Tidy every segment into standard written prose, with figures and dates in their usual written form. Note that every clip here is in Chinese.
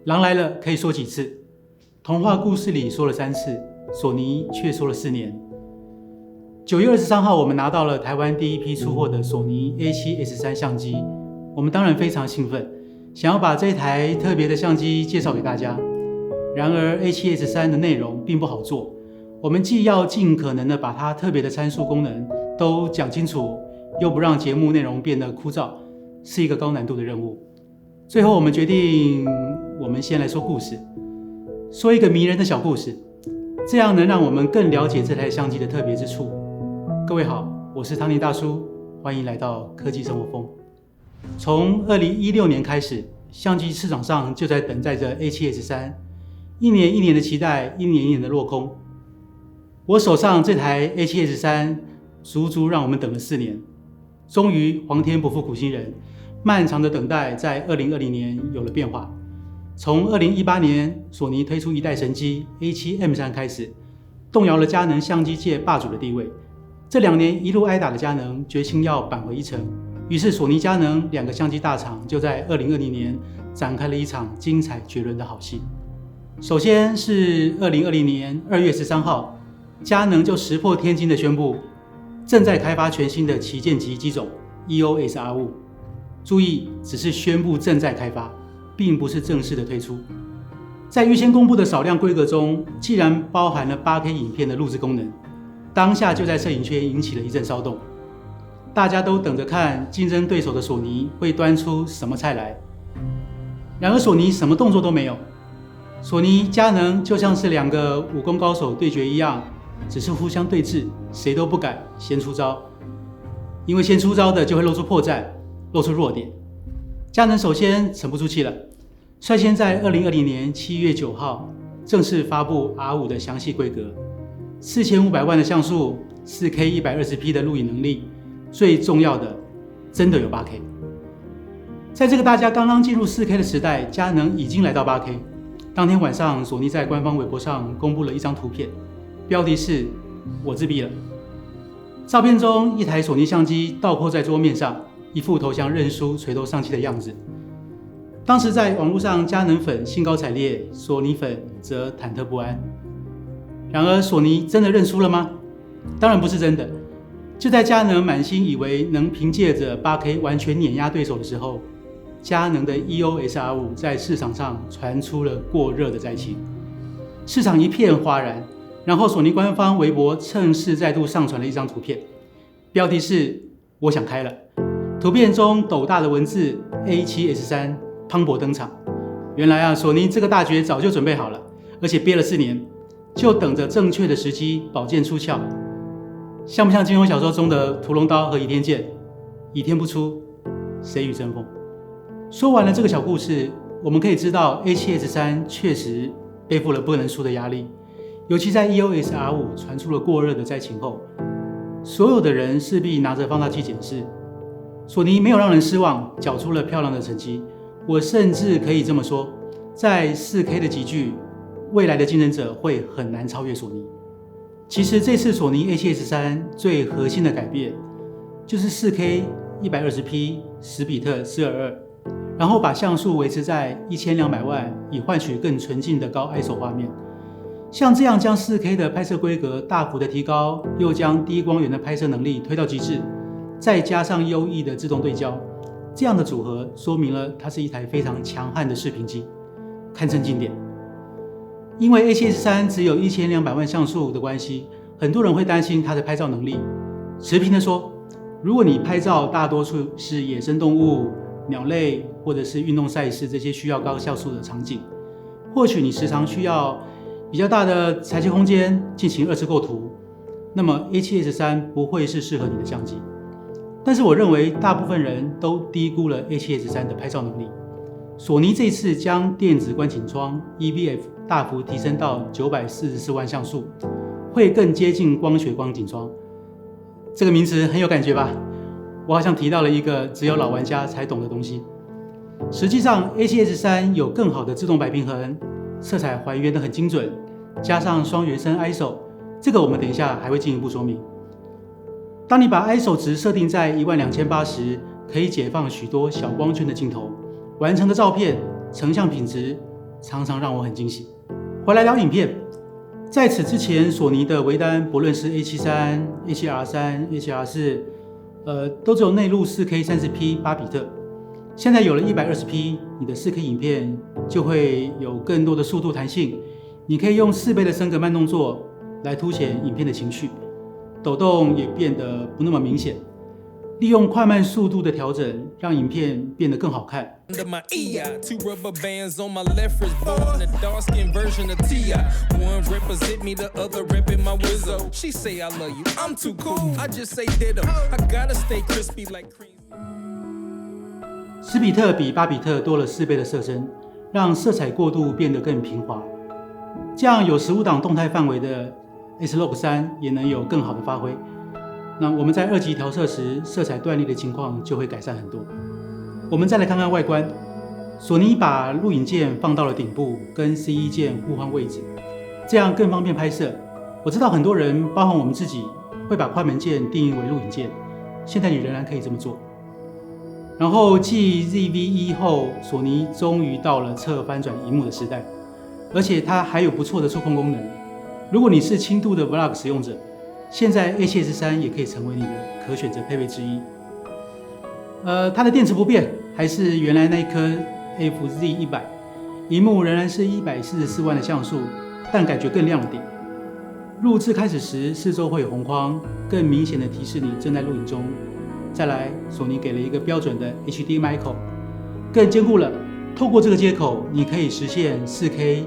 狼来了可以说几次？童话故事里说了3次，索尼却说了4年。9月23号，我们拿到了台湾第一批出货的索尼 A7S3 相机，我们当然非常兴奋，想要把这台特别的相机介绍给大家。然而 A7S3 的内容并不好做，我们既要尽可能的把它特别的参数功能都讲清楚，又不让节目内容变得枯燥，是一个高难度的任务。最后我们决定，我们先来说故事，说一个迷人的小故事，这样能让我们更了解这台相机的特别之处。各位好，我是汤尼大叔，欢迎来到科技生活风。从2016年开始，相机市场上就在等待着 A7S3， 一年一年的期待，一年一年的落空。我手上这台 A7S3 足足让我们等了4年，终于皇天不负苦心人，漫长的等待在2020年有了变化。从2018年索尼推出一代神机 A7M3 开始，动摇了佳能相机界霸主的地位。这2年一路挨打的佳能决心要扳回一城，于是索尼佳能2个相机大厂就在2020年展开了一场精彩绝伦的好戏。首先是2020年2月13号，佳能就石破天惊的宣布，正在开发全新的旗舰级机种 EOS R5。注意，只是宣布正在开发，并不是正式的推出。在预先公布的少量规格中，既然包含了 8K 影片的录制功能，当下就在摄影圈引起了一阵骚动。大家都等着看竞争对手的索尼会端出什么菜来。然而索尼什么动作都没有，索尼佳能就像是2个武功高手对决一样，只是互相对峙，谁都不敢先出招，因为先出招的就会露出破绽，露出弱点。佳能首先沉不住气了，率先在2020年7月9号正式发布 R5 的详细规格，4500万的像素， 4K 120p 的录影能力，最重要的，真的有 8K。 在这个大家刚刚进入 4K 的时代，佳能已经来到 8K。 当天晚上，索尼在官方微博上公布了一张图片，标题是我自闭了。照片中，一台索尼相机倒扣在桌面上，一副投降认输、垂头丧气的样子。当时在网络上，佳能粉兴高采烈，索尼粉则忐忑不安。然而，索尼真的认输了吗？当然不是真的。就在佳能满心以为能凭借着 8K 完全碾压对手的时候，佳能的 EOS R5 在市场上传出了过热的灾情，市场一片哗然。然后索尼官方微博趁势再度上传了一张图片，标题是我想开了。图片中斗大的文字 A7S3 磅礴登场。原来索尼这个大绝早就准备好了，而且憋了4年，就等着正确的时机宝剑出鞘。像不像金庸小说中的屠龙刀和倚天剑？倚天不出，谁与争锋？说完了这个小故事，我们可以知道 A7S3 确实背负了不能输的压力。尤其在 EOS R5 传出了过热的灾情后，所有的人势必拿着放大器检视。索尼没有让人失望，缴出了漂亮的成绩。我甚至可以这么说，在 4K 的级距，未来的竞争者会很难超越索尼。其实这次索尼 A7S3 最核心的改变，就是 4K 120p 10比特422，然后把像素维持在1200万，以换取更纯净的高 ISO 画面。像这样将 4K 的拍摄规格大幅的提高，又将低光源的拍摄能力推到极致，再加上优异的自动对焦，这样的组合说明了它是一台非常强悍的视频机，堪称经典。因为 A7S3 只有1200万像素的关系，很多人会担心它的拍照能力。持平的说，如果你拍照大多数是野生动物、鸟类或者是运动赛事这些需要高像素的场景，或许你时常需要比较大的裁切空间进行2次构图，那么 A7S3 不会是适合你的相机。但是我认为大部分人都低估了 A7S3 的拍照能力。索尼这次将电子观景窗 EVF 大幅提升到944万像素，会更接近光学光景窗。这个名词很有感觉吧？我好像提到了一个只有老玩家才懂的东西。实际上 A7S3 有更好的自动白平衡，色彩还原得很精准，加上双原生 ISO， 这个我们等一下还会进一步说明。当你把 ISO 值设定在12080时，可以解放许多小光圈的镜头，完成的照片成像品质常常让我很惊喜。回来聊影片，在此之前，索尼的微单不论是 A7III、A7R3、A7R4，都只有内录 4K 30p 8比特。现在有了 120p， 你的 4K 影片就会有更多的速度弹性，你可以用4倍的升格慢动作来凸显影片的情绪，抖动也变得不那么明显。利用快慢速度的调整，让影片变得更好看。10比特比8比特多了4倍的色深，让色彩过渡变得更平滑。这样有15档动态范围的 S-Log3 也能有更好的发挥。那我们在2级调色时，色彩断裂的情况就会改善很多。我们再来看看外观，索尼把录影键放到了顶部，跟 C1 键互换位置，这样更方便拍摄。我知道很多人，包含我们自己，会把快门键定义为录影键，现在你仍然可以这么做。然后继 ZV-E 后，索尼终于到了侧翻转萤幕的时代，而且它还有不错的触控功能。如果你是轻度的 Vlog 使用者，现在 A7S3 也可以成为你的可选择配备之一。它的电池不变，还是原来那一颗 FZ100， 萤幕仍然是144万的像素，但感觉更亮了点。录制开始时，四周会有红框，更明显的提示你正在录影中。再来，索尼给了一个标准的 HDMI 口，更坚固了。透过这个接口，你可以实现 4K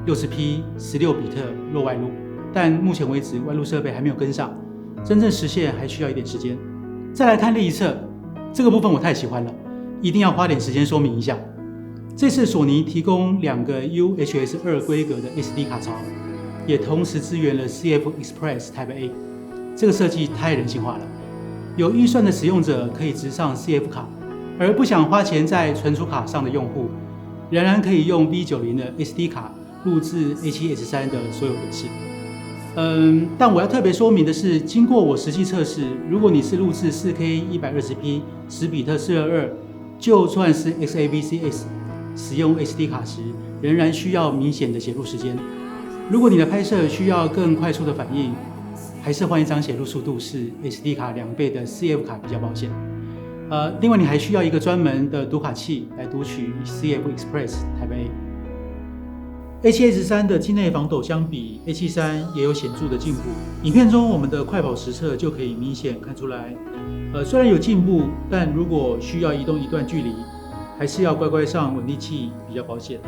60p 16比特若外录。但目前为止，外录设备还没有跟上，真正实现还需要一点时间。再来看另一侧，这个部分我太喜欢了，一定要花点时间说明一下。这次索尼提供2个 UHS 2规格的 SD 卡槽，也同时支援了 CF Express Type A， 这个设计太人性化了。有预算的使用者可以直上 CF 卡，而不想花钱在存储卡上的用户，仍然可以用 V90 的 SD 卡录制 A7S3 的所有格式。但我要特别说明的是，经过我实际测试，如果你是录制 4K 120p 10比特422，就算是 XAVCS 使用 SD 卡时，仍然需要明显的写入时间。如果你的拍摄需要更快速的反应，还是换一张写入速度是 SD 卡2倍的 CF 卡比较保险。另外你还需要一个专门的读卡器来读取 CF Express Type A。A7S3 的境内防抖相比 A7III 也有显著的进步。影片中我们的快跑实测就可以明显看出来，虽然有进步，但如果需要移动一段距离，还是要乖乖上稳定器比较保险。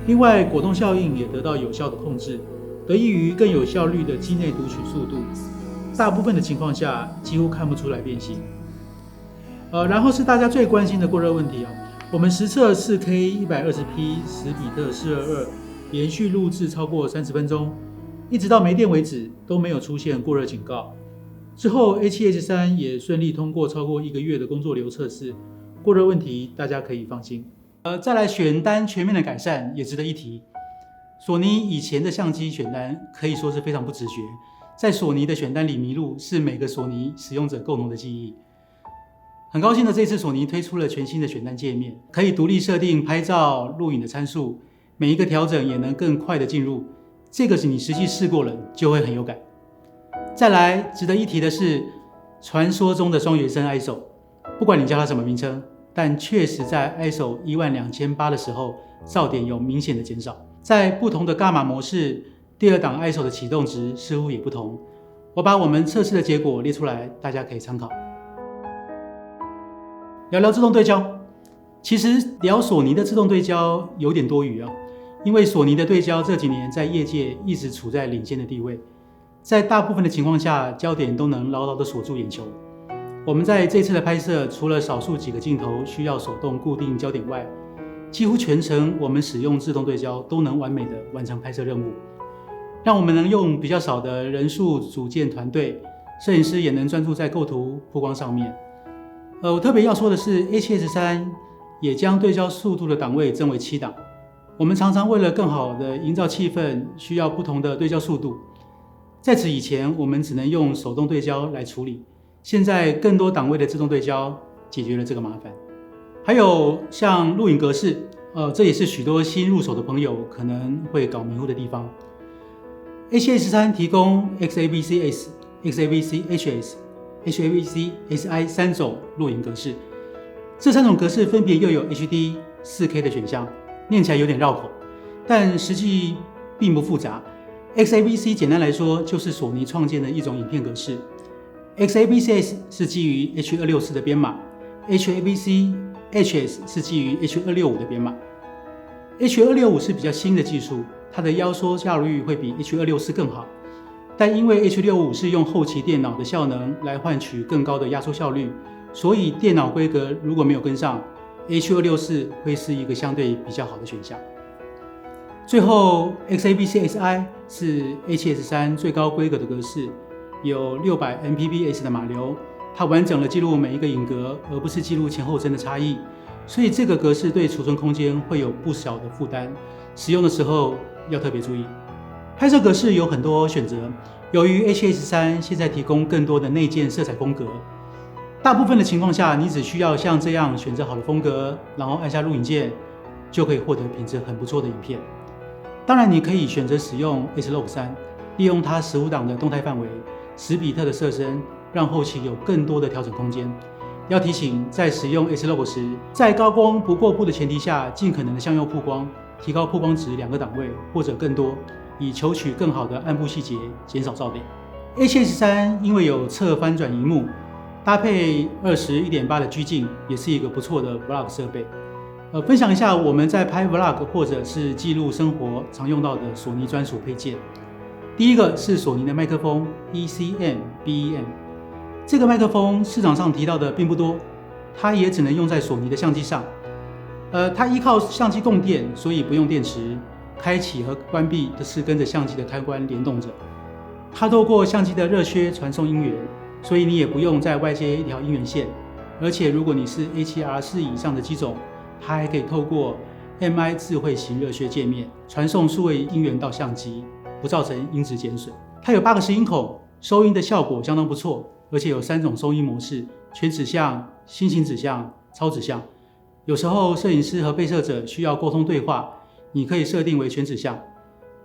另外，果冻效应也得到有效的控制，得益于更有效率的机内读取速度，大部分的情况下几乎看不出来变形。然后是大家最关心的过热问题啊，我们实测 4K 120p 10比特422。连续录制超过30分钟，一直到没电为止都没有出现过热警告。之后 A7S3 也顺利通过超过1个月的工作流测试，过热问题大家可以放心。再来选单全面的改善也值得一提。索尼以前的相机选单可以说是非常不直觉，在索尼的选单里迷路是每个索尼使用者共同的记忆。很高兴的这次索尼推出了全新的选单界面，可以独立设定拍照、录影的参数。每一个调整也能更快的进入，这个是你实际试过了就会很有感。再来值得一提的是，传说中的双原生 ISO， 不管你叫它什么名称，但确实在 ISO 12800的时候，噪点有明显的减少。在不同的伽马模式，第2档 ISO 的启动值似乎也不同。我把我们测试的结果列出来，大家可以参考。聊聊自动对焦，其实聊索尼的自动对焦有点多余啊。因为索尼的对焦这几年在业界一直处在领先的地位，在大部分的情况下，焦点都能牢牢地锁住眼球。我们在这次的拍摄，除了少数几个镜头需要手动固定焦点外，几乎全程我们使用自动对焦都能完美地完成拍摄任务，让我们能用比较少的人数组建团队，摄影师也能专注在构图曝光上面。我特别要说的是 A7S3 也将对焦速度的档位增为7档。我们常常为了更好的营造气氛，需要不同的对焦速度。在此以前，我们只能用手动对焦来处理，现在更多档位的自动对焦解决了这个麻烦。还有像录影格式，这也是许多新入手的朋友可能会搞迷糊的地方。A7S3 提供 XAVC-S、XAVC-HS、HAVC-SI 3种录影格式，这3种格式分别又有 HD、4K 的选项，念起来有点绕口，但实际并不复杂。XAVC 简单来说就是索尼创建的一种影片格式。XAVC-S 是基于 H.264 的编码 ，HAVC-HS 是基于 H.265 的编码。H.265 是比较新的技术，它的压缩效率会比 H.264 更好，但因为 H.265 是用后期电脑的效能来换取更高的压缩效率，所以电脑规格如果没有跟上， H.264 会是一个相对比较好的选项。最后 XAVC-SI 是 A7S3 最高规格的格式，有600 Mbps 的码流，它完整的记录每一个影格，而不是记录前后帧的差异，所以这个格式对储存空间会有不小的负担，使用的时候要特别注意。拍摄格式有很多选择，由于 A7S3 现在提供更多的内建色彩风格，大部分的情况下，你只需要像这样选择好的风格，然后按下录影键，就可以获得品质很不错的影片。当然，你可以选择使用 S-Log3， 利用它15档的动态范围、10比特的色深，让后期有更多的调整空间。要提醒，在使用 S-Log 时，在高光不过曝的前提下，尽可能的向右曝光，提高曝光值2个档位或者更多，以求取更好的暗部细节，减少噪点。A7S3 因为有侧翻转萤幕，搭配21.8的G镜，也是一个不错的 Vlog 设备。分享一下我们在拍 Vlog 或者是记录生活常用到的索尼专属配件。第一个是索尼的麦克风 ECM-BEM， 这个麦克风市场上提到的并不多，它也只能用在索尼的相机上。它依靠相机供电，所以不用电池，开启和关闭都是跟着相机的开关联动着。它透过相机的热靴传送音源，所以你也不用再外接一条音源线。而且如果你是 A7R4 以上的机种，它还可以透过 MI 智慧型热靴界面传送数位音源到相机，不造成音质减损。它有8个拾音孔，收音的效果相当不错，而且有3种收音模式：全指向、心形指向、超指向。有时候摄影师和被摄者需要沟通对话，你可以设定为全指向。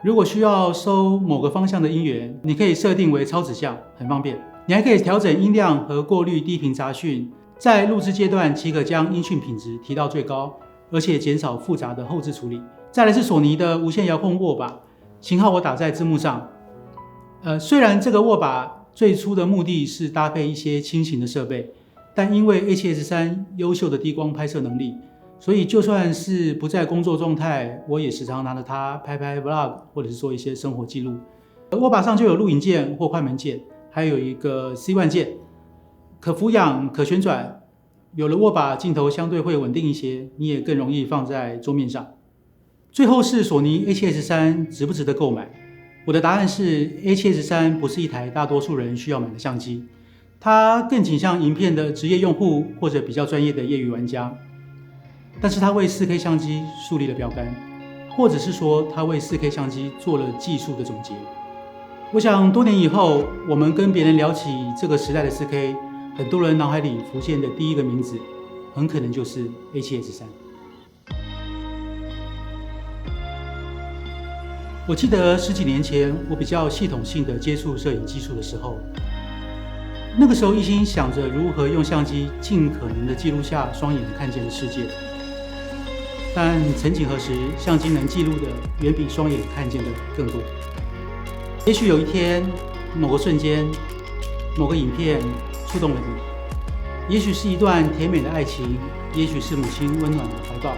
如果需要收某个方向的音源，你可以设定为超指向，很方便。你还可以调整音量和过滤低频杂讯，在录制阶段即可将音讯品质提到最高，而且减少复杂的后置处理。再来是索尼的无线遥控握把，型号我打在字幕上。虽然这个握把最初的目的是搭配一些轻型的设备，但因为 A7S3 优秀的低光拍摄能力，所以就算是不在工作状态，我也时常拿着它拍拍 Vlog 或者是做一些生活记录。握把上就有录影键或快门键，还有一个 C1 键，可俯仰可旋转。有了握把，镜头相对会稳定一些，你也更容易放在桌面上。最后是索尼 A7S3 值不值得购买？我的答案是 A7S3 不是一台大多数人需要买的相机，它更倾向影片的职业用户或者比较专业的业余玩家。但是它为 4K 相机树立了标杆，或者是说它为 4K 相机做了技术的总结。我想多年以后，我们跟别人聊起这个时代的 4K， 很多人脑海里浮现的第一个名字，很可能就是 A7S3。我记得10几年前，我比较系统性的接触摄影技术的时候，那个时候一心想着如何用相机尽可能的记录下双眼看见的世界。但曾几何时，相机能记录的远比双眼看见的更多。也许有一天，某个瞬间，某个影片触动了你，也许是一段甜美的爱情，也许是母亲温暖的怀抱，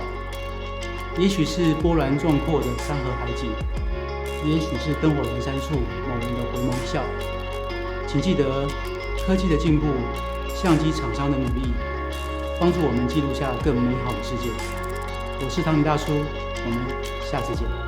也许是波澜壮阔的山河海景，也许是灯火阑珊处某人的回眸一笑。请记得，科技的进步，相机厂商的努力，帮助我们记录下更美好的世界。我是汤尼大叔，我们下次见。